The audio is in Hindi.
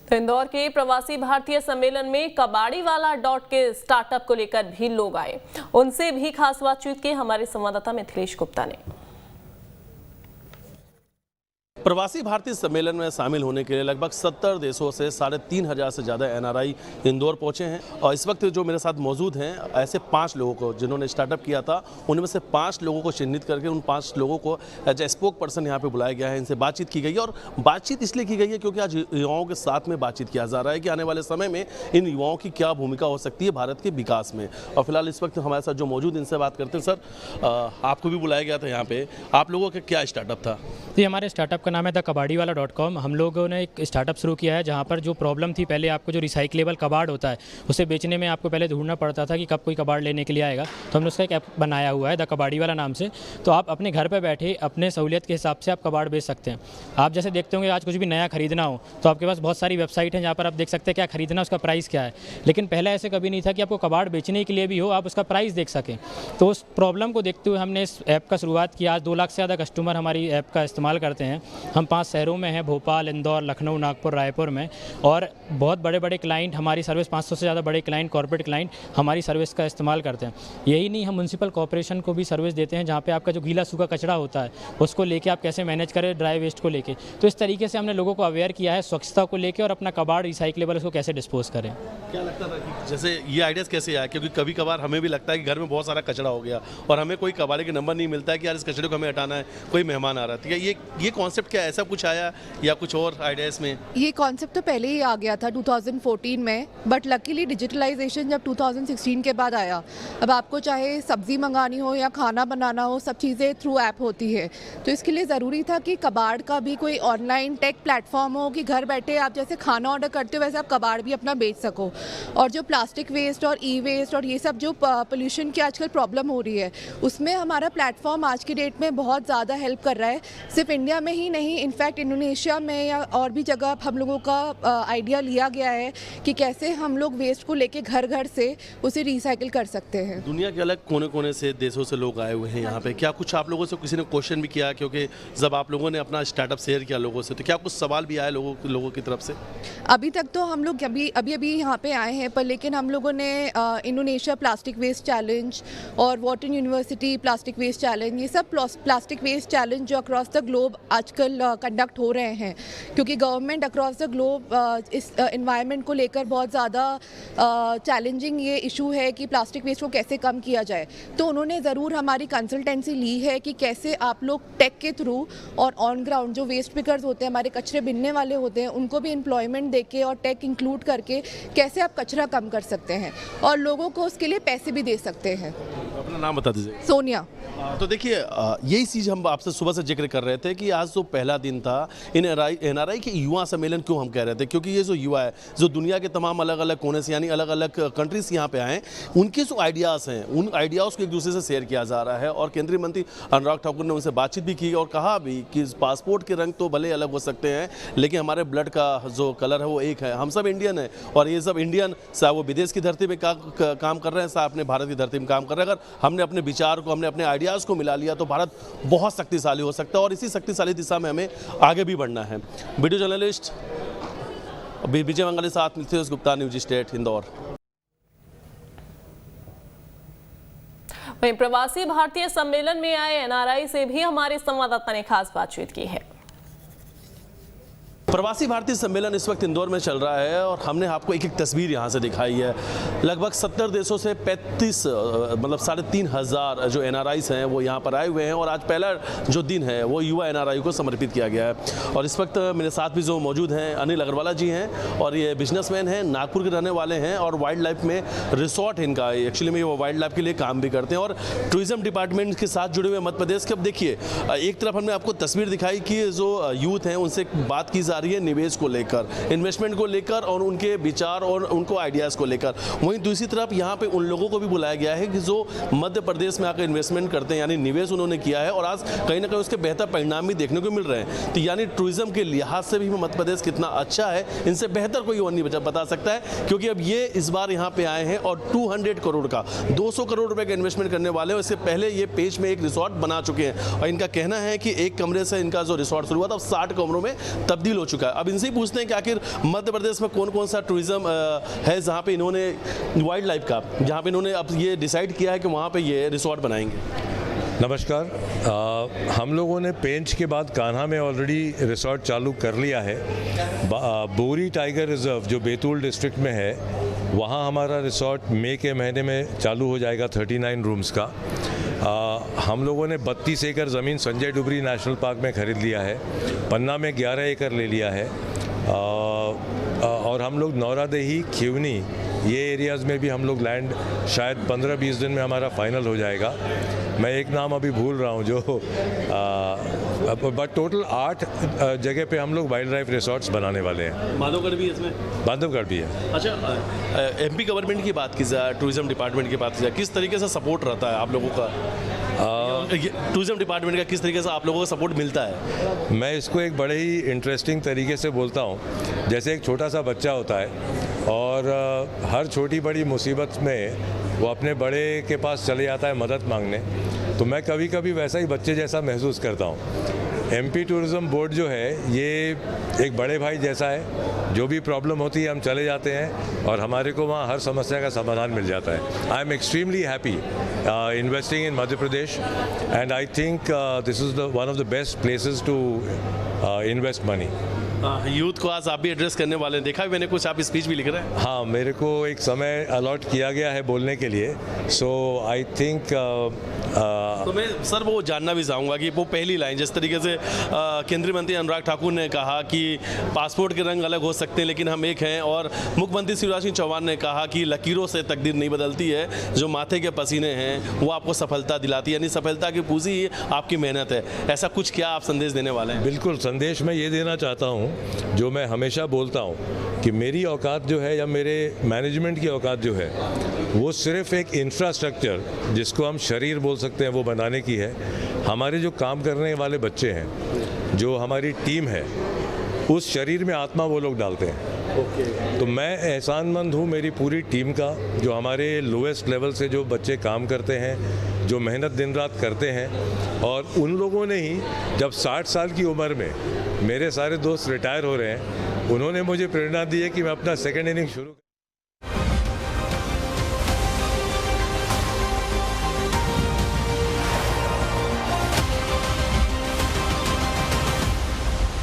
तो इंदौर के प्रवासी भारतीय सम्मेलन में कबाड़ी वाला डॉट के स्टार्टअप को लेकर भी लोग आए। उनसे भी खास बातचीत की हमारे संवाददाता मिथिलेश गुप्ता ने। प्रवासी भारतीय सम्मेलन में शामिल होने के लिए लगभग 70 देशों से 3,500 से ज़्यादा एनआरआई इंदौर पहुंचे हैं। और इस वक्त जो मेरे साथ मौजूद हैं, ऐसे 5 लोगों को जिन्होंने स्टार्टअप किया था, उनमें से 5 लोगों को चिन्हित करके उन 5 लोगों को एज ए स्पोक पर्सन यहाँ पे बुलाया गया है। इनसे बातचीत की गई है और बातचीत इसलिए की गई है क्योंकि आज युवाओं के साथ में बातचीत किया जा रहा है कि आने वाले समय में इन युवाओं की क्या भूमिका हो सकती है भारत के विकास में। और फिलहाल इस वक्त हमारे साथ जो मौजूद, इनसे बात करते हैं। सर, आपको भी बुलाया गया था यहाँ पे, आप लोगों का क्या स्टार्टअप था? जी, हमारे स्टार्टअप का नाम है द कबाड़ी वाला .com। हम लोगों ने एक स्टार्टअप शुरू किया है जहाँ पर जो प्रॉब्लम थी, पहले आपको जो रिसाइक्लेबल कबाड़ होता है उसे बेचने में आपको पहले ढूंढना पड़ता था कि कब कोई कबाड़ लेने के लिए आएगा। तो हमने उसका एक ऐप बनाया हुआ है द कबाड़ी वाला नाम से। तो आप अपने घर पर बैठे अपने सहूलियत के हिसाब से आप कबाड़ बेच सकते हैं। आप जैसे देखते होंगे आज कुछ भी नया खरीदना हो तो आपके पास बहुत सारी वेबसाइट हैं जहाँ पर आप देख सकते हैं क्या खरीदना, उसका प्राइस क्या है। लेकिन पहले ऐसे कभी नहीं था कि आपको कबाड़ बेचने के लिए भी हो आप उसका प्राइस देख सकें। तो उस प्रॉब्लम को देखते हुए हमने इस ऐप का शुरुआत किया। आज 2 लाख से ज़्यादा कस्टमर हमारी ऐप का इस्तेमाल करते हैं। हम 5 शहरों में हैं, भोपाल, इंदौर, लखनऊ, नागपुर, रायपुर में। और बहुत बड़े बड़े क्लाइंट हमारी सर्विस, 500 से ज़्यादा बड़े क्लाइंट, कॉर्पोरेट क्लाइंट हमारी सर्विस का इस्तेमाल करते हैं। यही नहीं, हम म्युनिसिपल कॉर्पोरेशन को भी सर्विस देते हैं जहाँ पे आपका जो गीला सूखा कचरा होता है उसको लेके आप कैसे मैनेज करें, ड्राई वेस्ट को लेके। तो इस तरीके से हमने लोगों को अवेयर किया है स्वच्छता को लेकर और अपना कबाड़ रिसाइक्लेबल उसको कैसे डिस्पोज करें। क्या लगता था कि जैसे ये आइडियाज़ कैसे आया? क्योंकि कभी कभार हमें भी लगता है कि घर में बहुत सारा कचरा हो गया और हमें कोई कबाड़े के नंबर नहीं मिलता है कि यार इस कचरे को हमें हटाना है, कोई मेहमान आ रहा है। ये कॉन्सेप्ट क्या ऐसा कुछ आया या कुछ और आइडियाज़ में? ये कॉन्सेप्ट तो पहले ही आ गया था 2014 में, बट लकीली डिजिटलाइजेशन जब 2016 के बाद आया। अब आपको चाहे सब्जी मंगानी हो या खाना बनाना हो, सब चीज़ें थ्रू ऐप होती है। तो इसके लिए ज़रूरी था कि कबाड़ का भी कोई ऑनलाइन टेक प्लेटफॉर्म हो कि घर बैठे आप जैसे खाना ऑर्डर करते हो वैसे आप कबाड़ भी अपना बेच सको। और जो प्लास्टिक वेस्ट और ई वेस्ट और ये सब जो पोल्यूशन की आजकल प्रॉब्लम हो रही है, उसमें हमारा प्लेटफॉर्म आज की डेट में बहुत ज़्यादा हेल्प कर रहा है। सिर्फ इंडिया में ही नहीं, इनफैक्ट इंडोनेशिया में या और भी जगह हम लोगों का आइडिया लिया गया है कि कैसे हम लोग वेस्ट को लेके घर घर से उसे रिसाइकिल कर सकते हैं। दुनिया के अलग कोने कोने से देशों से लोग आए हुए हैं यहाँ पे। क्या कुछ आप लोगों से किसी ने क्वेश्चन भी किया? क्योंकि जब आप लोगों ने अपना स्टार्टअप शेयर किया लोगों से, तो क्या कुछ सवाल भी आए लोगों की तरफ से? अभी तक तो हम लोग अभी यहाँ पे आए हैं, पर लेकिन हम लोगों ने इंडोनेशिया प्लास्टिक वेस्ट चैलेंज और Wharton university plastic waste challenge, ये सब प्लास्टिक वेस्ट चैलेंज जो अक्रॉस द ग्लोब आजकल कंडक्ट हो रहे हैं, क्योंकि गवर्नमेंट अक्रॉस द ग्लोब इस एनवायरनमेंट को लेकर बहुत ज़्यादा चैलेंजिंग ये इशू है कि प्लास्टिक वेस्ट को कैसे कम किया जाए। तो उन्होंने ज़रूर हमारी कंसल्टेंसी ली है कि कैसे आप लोग टेक के थ्रू और ऑन ग्राउंड जो वेस्ट पिकर्स होते हैं, हमारे कचरे बिनने वाले होते हैं, उनको भी एम्प्लॉयमेंट देके और टेक इंक्लूड करके कैसे आप कचरा कम कर सकते हैं और लोगों को उसके लिए पैसे भी दे सकते हैं। अपना नाम बता दीजिए। सोनिया। तो देखिए, यही चीज़ हम आपसे सुबह से जिक्र कर रहे थे कि आज जो पहला दिन था एनआरआई के युवा सम्मेलन, क्यों हम कह रहे थे, क्योंकि ये जो युवा है जो दुनिया के तमाम अलग अलग कोने से यानी अलग अलग कंट्रीज से यहाँ पे आए, उनके जो आइडियाज़ हैं उन आइडियाज़ को एक दूसरे से शेयर किया जा रहा है। और केंद्रीय मंत्री अनुराग ठाकुर ने उनसे बातचीत भी की और कहा भी कि पासपोर्ट के रंग तो भले अलग हो सकते हैं लेकिन हमारे ब्लड का जो कलर है वो एक है, हम सब इंडियन हैं। और ये सब इंडियन, चाहे वो विदेश की धरती में काम कर रहे हैं, चाहे अपने भारत की धरती में काम कर रहे हैं, अगर हमने अपने विचार को, हमने अपने आइडियाज़ को मिला लिया तो भारत बहुत शक्तिशाली हो सकता है और इसी शक्तिशाली दिशा में हमें आगे भी बढ़ना है। वीडियो जर्नलिस्ट विजय मंगल के साथ मिथिलेश गुप्ता, न्यूज स्टेट, इंदौर। वहीं प्रवासी भारतीय सम्मेलन में आए एनआरआई से भी हमारे संवाददाता ने खास बातचीत की है। प्रवासी भारतीय सम्मेलन इस वक्त इंदौर में चल रहा है और हमने आपको एक एक तस्वीर यहाँ से दिखाई है। लगभग 70 देशों से 35 मतलब 3,500 जो एनआरआईस हैं वो यहाँ पर आए हुए हैं और आज पहला जो दिन है वो युवा एनआरआई को समर्पित किया गया है। और इस वक्त मेरे साथ भी जो मौजूद हैं अनिल अग्रवाला जी हैं और ये बिजनेसमैन हैं, नागपुर के रहने वाले हैं और वाइल्ड लाइफ में रिसोर्ट इनका, एक्चुअली में वो वाइल्ड लाइफ के लिए काम भी करते हैं और टूरिज्म डिपार्टमेंट के साथ जुड़े हुए मध्य प्रदेश के। अब देखिए, एक तरफ हमने आपको तस्वीर दिखाई कि जो यूथ हैं उनसे बात की जा रही है निवेश को लेकर, इन्वेस्टमेंट को लेकर और उनके विचार और उनको आइडियाज़ को लेकर। वहीं दूसरी तरफ यहाँ पे उन लोगों को भी बुलाया गया है कि जो मध्य प्रदेश में आकर इन्वेस्टमेंट करते हैं, यानी निवेश उन्होंने किया है और आज कहीं ना कहीं उसके बेहतर परिणाम भी देखने को मिल रहे हैं। तो यानी टूरिज्म के लिहाज से भी मध्य प्रदेश कितना अच्छा है, इनसे बेहतर कोई और नहीं बता सकता है, क्योंकि अब ये इस बार यहाँ पे आए हैं और 200 करोड़ का 200 करोड़ रुपए का इन्वेस्टमेंट करने वाले हैं। इससे पहले ये पेज में एक रिसोर्ट बना चुके हैं और इनका कहना है कि एक कमरे से इनका जो रिसोर्ट शुरू हुआ था 60 कमरों में तब्दील हो चुका है। अब इनसे ही पूछते हैं कि आखिर मध्य प्रदेश में कौन कौन सा टूरिज्म है जहाँ पे इन्होंने वाइल्ड लाइफ का, जहाँ पे इन्होंने अब ये डिसाइड किया है कि वहाँ पे ये रिसोर्ट बनाएंगे। नमस्कार, हम लोगों ने पेंच के बाद कान्हा में ऑलरेडी रिसोर्ट चालू कर लिया है। बोरी टाइगर रिजर्व जो बैतूल डिस्ट्रिक्ट में है, वहाँ हमारा रिसोर्ट मई के महीने में चालू हो जाएगा 39 रूम्स का। हम लोगों ने 32 एकड़ ज़मीन संजय डुबरी नेशनल पार्क में ख़रीद लिया है। पन्ना में 11 एकड़ ले लिया है। और हम लोग नौरादेही, खिवनी, ये एरियाज़ में भी हम लोग लैंड शायद 15-20 दिन में हमारा फाइनल हो जाएगा। मैं एक नाम अभी भूल रहा हूँ जो बट टोटल 8 जगह पे हम लोग वाइल्ड लाइफ रिसोर्ट्स बनाने वाले हैं। माधवगढ़ भी है इसमें? माधवगढ़ भी है। अच्छा, एमपी गवर्नमेंट की बात की जाए, टूरिज्म डिपार्टमेंट की बात की जाए, किस तरीके से सपोर्ट रहता है आप लोगों का? टूरिज्म डिपार्टमेंट का किस तरीके से आप लोगों को सपोर्ट मिलता है? मैं इसको एक बड़े ही इंटरेस्टिंग तरीके से बोलता हूँ। जैसे एक छोटा सा बच्चा होता है और हर छोटी बड़ी मुसीबत में वो अपने बड़े के पास चले जाता है मदद मांगने, तो मैं कभी कभी वैसा ही बच्चे जैसा महसूस करता हूँ। एमपी टूरिज्म बोर्ड जो है ये एक बड़े भाई जैसा है, जो भी प्रॉब्लम होती है हम चले जाते हैं और हमारे को वहाँ हर समस्या का समाधान मिल जाता है। I am extremely happy investing in Madhya Pradesh and I think this is one of the best places to invest money. Youth को आज आप भी एड्रेस करने वाले हैं, देखा भी मैंने, कुछ आप स्पीच भी लिख रहे हैं। हाँ, मेरे को एक समय अलॉट किया गया है बोलने के लिए, सो आई थिंक तो मैं सर वो जानना भी चाहूँगा कि वो पहली लाइन जिस तरीके से केंद्रीय मंत्री अनुराग ठाकुर ने कहा कि पासपोर्ट के रंग अलग हो सकते हैं लेकिन हम एक हैं, और मुख्यमंत्री शिवराज सिंह चौहान ने कहा कि लकीरों से तकदीर नहीं बदलती है, जो माथे के पसीने हैं वो आपको सफलता दिलाती है, यानी सफलता की पूंजी ही आपकी मेहनत है। ऐसा कुछ क्या आप संदेश देने वाले हैं? बिल्कुल, संदेश मैं ये देना चाहता हूँ जो मैं हमेशा बोलता हूँ कि मेरी औकात जो है या मेरे मैनेजमेंट की औकात जो है वो सिर्फ एक इंफ्रास्ट्रक्चर, जिसको हम शरीर बोल सकते हैं, वो बनाने की है। हमारे जो काम करने वाले बच्चे हैं, जो हमारी टीम है, उस शरीर में आत्मा वो लोग डालते हैं। तो मैं एहसानमंद हूँ मेरी पूरी टीम का, जो हमारे लोएस्ट लेवल से जो बच्चे काम करते हैं, जो मेहनत दिन रात करते हैं। और उन लोगों ने ही जब 60 साल की उम्र में मेरे सारे दोस्त रिटायर हो रहे हैं, उन्होंने मुझे प्रेरणा दी है कि मैं अपना सेकेंड इनिंग शुरू